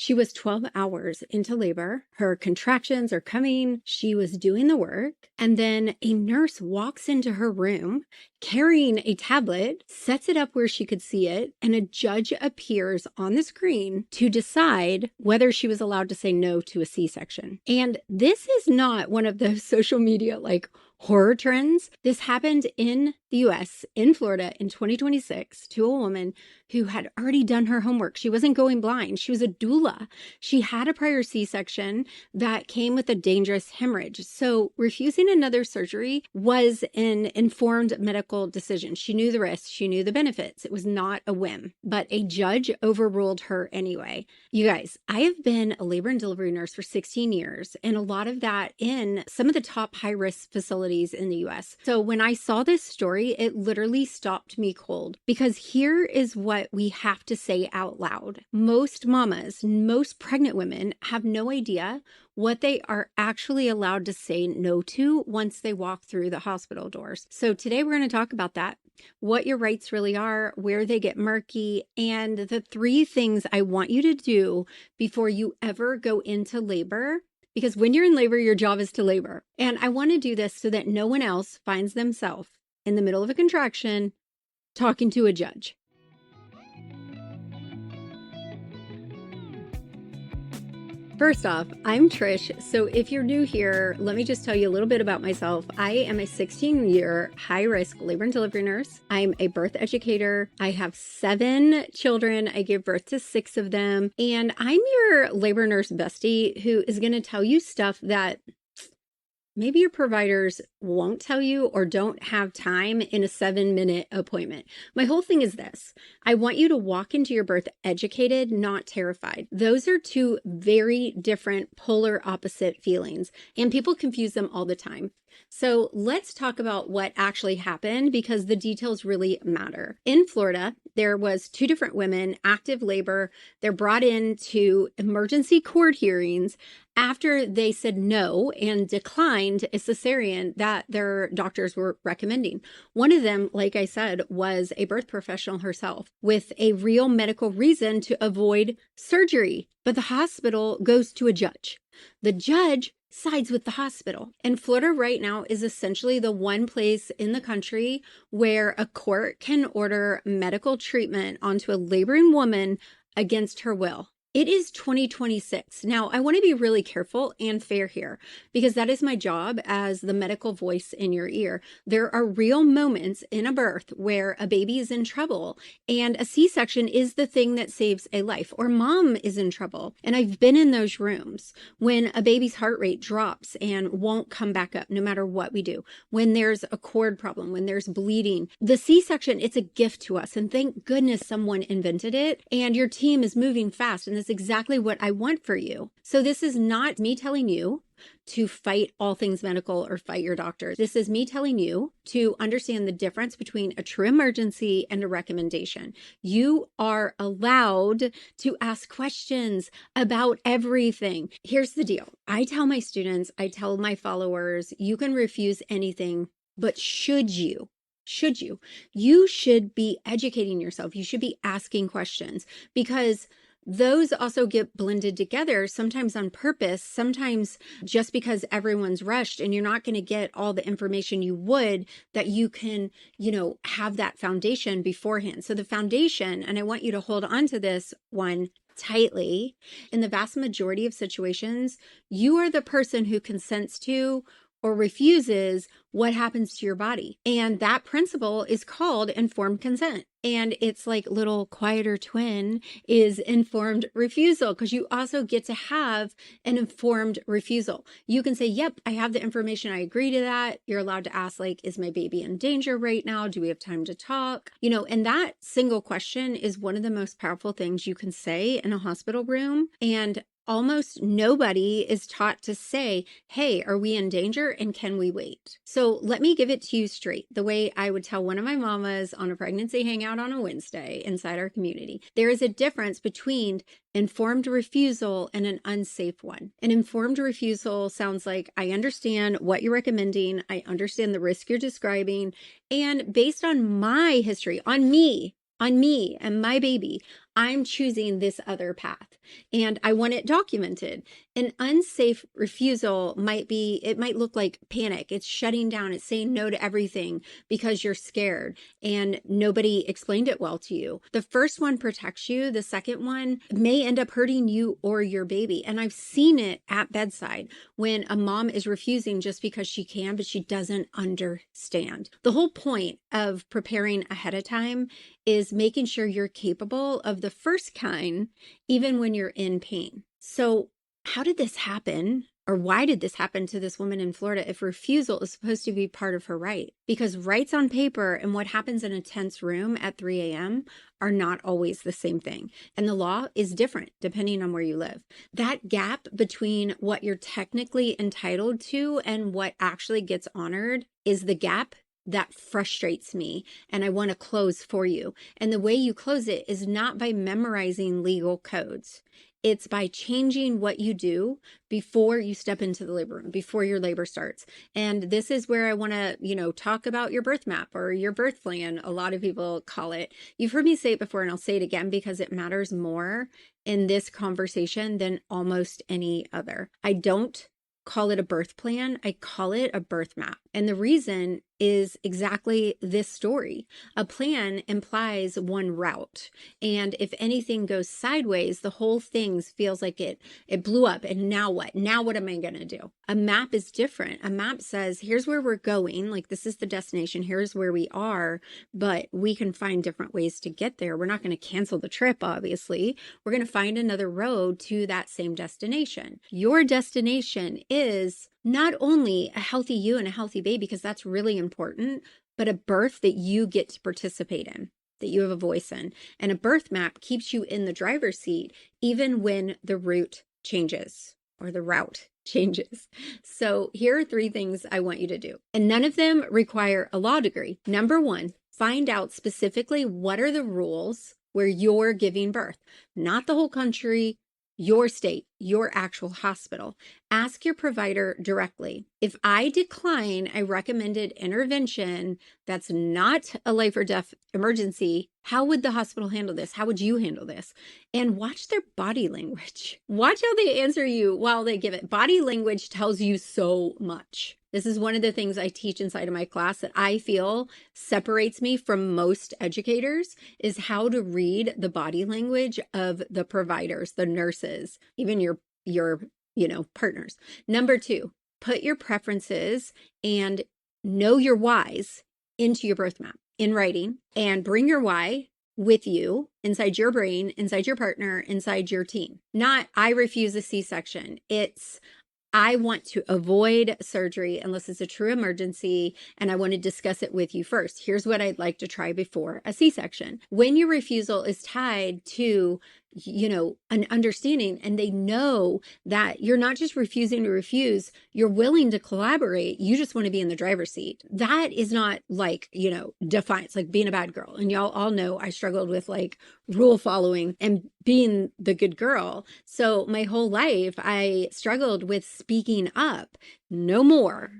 She was 12 hours into labor. Her contractions are coming. She was doing the work. And then a nurse walks into her room carrying a tablet, sets it up where she could see it, and a judge appears on the screen to decide whether she was allowed to say no to a C-section. And this is not one of those social media horror trends. This happened in the US, in Florida, in 2026 to a woman who had already done her homework. She wasn't going blind. She was a doula. She had a prior C-section that came with a dangerous hemorrhage. So refusing another surgery was an informed medical decision. She knew the risks. She knew the benefits. It was not a whim, but a judge overruled her anyway. You guys, I have been a labor and delivery nurse for 16 years, and a lot of that in some of the top high-risk facilities in the US. So when I saw this story, it literally stopped me cold, because here is what we have to say out loud. Most mamas, most pregnant women have no idea what they are actually allowed to say no to once they walk through the hospital doors. So today we're going to talk about that, what your rights really are, where they get murky, and the 3 things I want you to do before you ever go into labor. Because when you're in labor, your job is to labor. And I want to do this so that no one else finds themselves in the middle of a contraction talking to a judge. First off, I'm Trish. So if you're new here, let me just tell you a little bit about myself. I am a 16-year high-risk labor and delivery nurse. I'm a birth educator. I have 7 children. I gave birth to 6 of them. And I'm your labor nurse bestie who is going to tell you stuff that maybe your providers won't tell you or don't have time in a 7-minute appointment. My whole thing is this. I want you to walk into your birth educated, not terrified. Those are 2 very different polar opposite feelings, and people confuse them all the time. So let's talk about what actually happened, because the details really matter. In Florida, there was 2 different women, active labor. They're brought into emergency court hearings after they said no and declined a cesarean that their doctors were recommending. One of them, like I said, was a birth professional herself with a real medical reason to avoid surgery. But the hospital goes to a judge. The judge sides with the hospital. And Florida right now is essentially the one place in the country where a court can order medical treatment onto a laboring woman against her will. It is 2026. Now, I want to be really careful and fair here, because that is my job as the medical voice in your ear. There are real moments in a birth where a baby is in trouble and a C-section is the thing that saves a life, or mom is in trouble. And I've been in those rooms when a baby's heart rate drops and won't come back up no matter what we do. When there's a cord problem, when there's bleeding, the C-section, it's a gift to us. And thank goodness someone invented it, and your team is moving fast. And that's exactly what I want for you. So this is not me telling you to fight all things medical or fight your doctor. This is me telling you to understand the difference between a true emergency and a recommendation. You are allowed to ask questions about everything. Here's the deal. I tell my students, I tell my followers, you can refuse anything, but should you? You should be educating yourself. You should be asking questions, because those also get blended together, sometimes on purpose, sometimes just because everyone's rushed and you're not going to get all the information you would, that you can, have that foundation beforehand. So the foundation, and I want you to hold on to this one tightly, in the vast majority of situations, you are the person who consents to or refuses what happens to your body. And that principle is called informed consent. And it's like little quieter twin is informed refusal, because you also get to have an informed refusal. You can say, yep, I have the information. I agree to that. You're allowed to ask, is my baby in danger right now? Do we have time to talk? And that single question is one of the most powerful things you can say in a hospital room. And almost nobody is taught to say, hey, are we in danger and can we wait? So let me give it to you straight, the way I would tell one of my mamas on a pregnancy hangout on a Wednesday inside our community. There is a difference between informed refusal and an unsafe one. An informed refusal sounds like, I understand what you're recommending, I understand the risk you're describing, and based on my history, on me and my baby, I'm choosing this other path and I want it documented. An unsafe refusal it might look like panic. It's shutting down. It's saying no to everything because you're scared and nobody explained it well to you. The first one protects you. The second one may end up hurting you or your baby. And I've seen it at bedside when a mom is refusing just because she can, but she doesn't understand. The whole point of preparing ahead of time is making sure you're capable of the first kind, even when you're in pain. So how did this happen? Or why did this happen to this woman in Florida if refusal is supposed to be part of her right? Because rights on paper and what happens in a tense room at 3 a.m. are not always the same thing. And the law is different depending on where you live. That gap between what you're technically entitled to and what actually gets honored is the gap that frustrates me and I want to close for you. And the way you close it is not by memorizing legal codes. It's by changing what you do before you step into the labor room, before your labor starts. And this is where I want to, talk about your birth map or your birth plan. A lot of people call it. You've heard me say it before, and I'll say it again because it matters more in this conversation than almost any other. I don't call it a birth plan. I call it a birth map. And the reason is exactly this story. A plan implies one route. And if anything goes sideways, the whole thing feels like it blew up. And now what? Now what am I going to do? A map is different. A map says, here's where we're going. Like, this is the destination. Here's where we are. But we can find different ways to get there. We're not going to cancel the trip, obviously. We're going to find another road to that same destination. Your destination is not only a healthy you and a healthy baby, because that's really important, but a birth that you get to participate in, that you have a voice in. And a birth map keeps you in the driver's seat, even when the route changes or the route changes. So here are 3 things I want you to do. And none of them require a law degree. Number 1, find out specifically what are the rules where you're giving birth, not the whole country, your state, your actual hospital. Ask your provider directly. If I decline a recommended intervention that's not a life or death emergency, how would the hospital handle this? How would you handle this? And watch their body language. Watch how they answer you while they give it. Body language tells you so much. This is one of the things I teach inside of my class that I feel separates me from most educators, is how to read the body language of the providers, the nurses, even your partners. Number 2, put your preferences and know your whys into your birth map in writing, and bring your why with you inside your brain, inside your partner, inside your team. Not, I refuse a C-section. It's, I want to avoid surgery unless it's a true emergency, and I want to discuss it with you first. Here's what I'd like to try before a C-section. When your refusal is tied to, an understanding, and they know that you're not just refusing to refuse, you're willing to collaborate. You just want to be in the driver's seat. That is not like, defiance, like being a bad girl. And y'all all know I struggled with like rule following and being the good girl. So my whole life I struggled with speaking up. No more.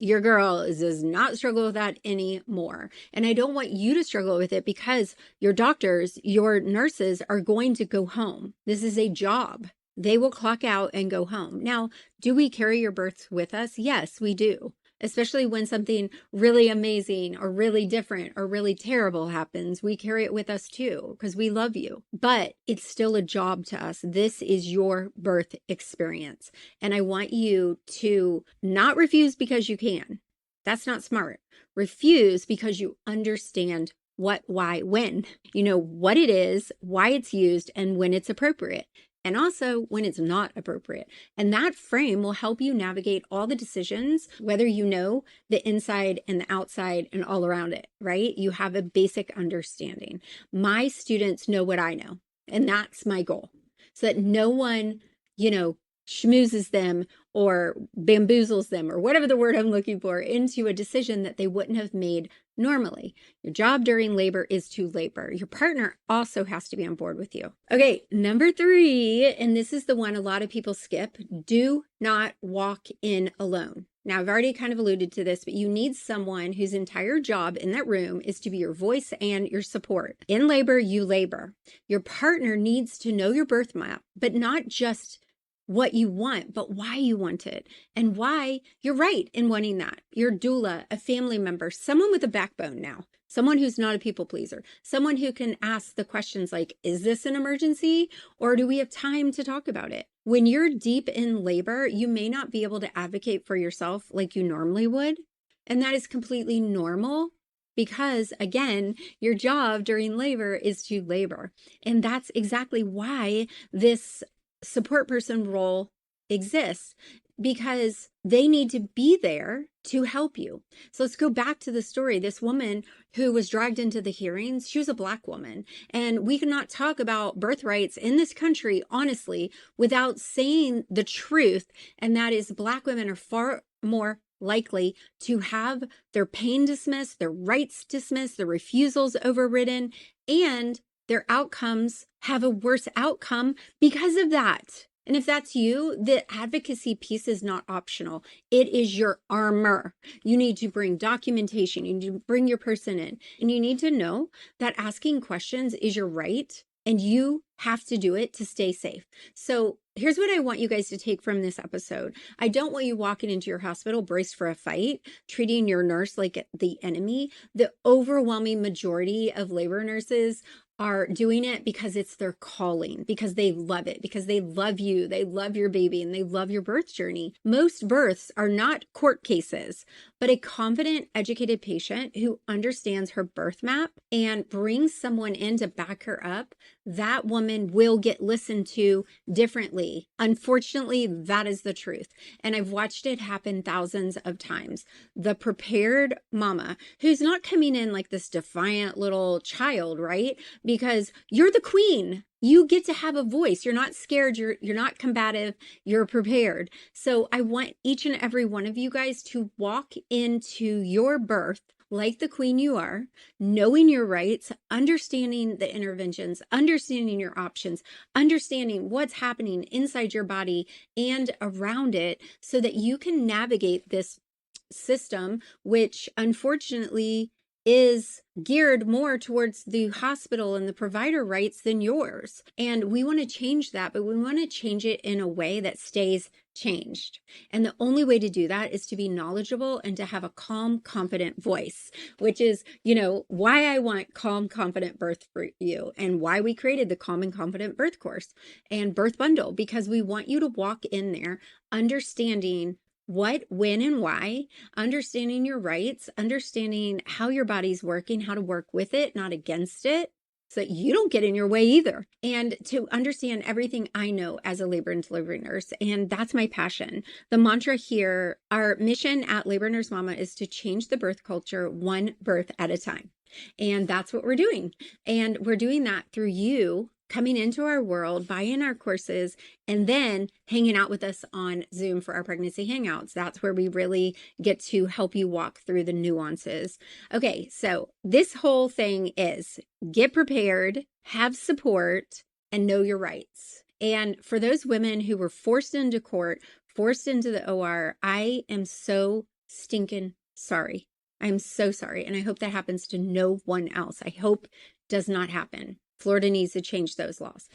Your girl does not struggle with that anymore. And I don't want you to struggle with it, because your doctors, your nurses are going to go home. This is a job. They will clock out and go home. Now, do we carry your births with us? Yes, we do. Especially when something really amazing or really different or really terrible happens, we carry it with us too, because we love you. But it's still a job to us. This is your birth experience. And I want you to not refuse because you can. That's not smart. Refuse because you understand what, why, when. You know what it is, why it's used, and when it's appropriate. And also when it's not appropriate. And that frame will help you navigate all the decisions, whether you know the inside and the outside and all around it, right? You have a basic understanding. My students know what I know, and that's my goal. So that no one, schmoozes them or bamboozles them, or whatever the word I'm looking for, into a decision that they wouldn't have made normally. Your job during labor is to labor. Your partner also has to be on board with you. Okay, number 3, and this is the one a lot of people skip: do not walk in alone. Now, I've already kind of alluded to this, but you need someone whose entire job in that room is to be your voice and your support. In labor, you labor. Your partner needs to know your birth map, but not just what you want, but why you want it and why you're right in wanting that. Your doula, a family member, someone with a backbone now, someone who's not a people pleaser, someone who can ask the questions like, is this an emergency or do we have time to talk about it? When you're deep in labor, you may not be able to advocate for yourself like you normally would. And that is completely normal because, again, your job during labor is to labor. And that's exactly why this support person role exists, because they need to be there to help you. So let's go back to the story. This woman who was dragged into the hearings, she was a Black woman. And we cannot talk about birth rights in this country, honestly, without saying the truth. And that is Black women are far more likely to have their pain dismissed, their rights dismissed, their refusals overridden, and their outcomes have a worse outcome because of that. And if that's you, the advocacy piece is not optional. It is your armor. You need to bring documentation. You need to bring your person in. And you need to know that asking questions is your right. And you have to do it to stay safe. So here's what I want you guys to take from this episode. I don't want you walking into your hospital braced for a fight, treating your nurse like the enemy. The overwhelming majority of labor nurses are doing it because it's their calling, because they love it, because they love you, they love your baby, and they love your birth journey. Most births are not court cases, but a confident, educated patient who understands her birth map and brings someone in to back her up, that woman will get listened to differently. Unfortunately, that is the truth. And I've watched it happen thousands of times. The prepared mama who's not coming in like this defiant little child, right? Because you're the queen. You get to have a voice. You're not scared. You're not combative. You're prepared. So I want each and every one of you guys to walk into your birth like the queen you are, knowing your rights, understanding the interventions, understanding your options, understanding what's happening inside your body and around it so that you can navigate this system, which unfortunately is geared more towards the hospital and the provider rights than yours. And we want to change that, but we want to change it in a way that stays changed. And the only way to do that is to be knowledgeable and to have a calm, confident voice, which is, why I want Calm, Confident Birth for you and why we created the Calm and Confident Birth course and birth bundle, because we want you to walk in there understanding what, when, and why, understanding your rights, understanding how your body's working, how to work with it, not against it, so that you don't get in your way either. And to understand everything I know as a labor and delivery nurse. And that's my passion. The mantra here, our mission at Labor Nurse Mama is to change the birth culture one birth at a time. And that's what we're doing. And we're doing that through you coming into our world, buying our courses, and then hanging out with us on Zoom for our pregnancy hangouts. That's where we really get to help you walk through the nuances. Okay, so this whole thing is get prepared, have support, and know your rights. And for those women who were forced into court, forced into the OR, I am so stinking sorry. I'm so sorry. And I hope that happens to no one else. I hope does not happen. Florida needs to change those laws.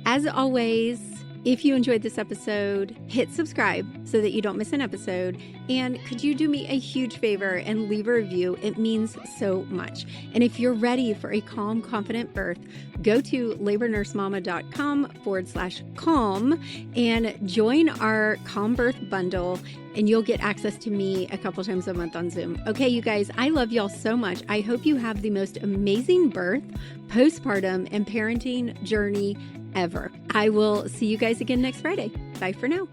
As always, if you enjoyed this episode, hit subscribe so that you don't miss an episode. And could you do me a huge favor and leave a review? It means so much. And if you're ready for a calm, confident birth, go to labornursemama.com/calm and join our Calm Birth Bundle, and you'll get access to me a couple times a month on Zoom. Okay, you guys, I love y'all so much. I hope you have the most amazing birth, postpartum, and parenting journey ever. I will see you guys again next Friday. Bye for now.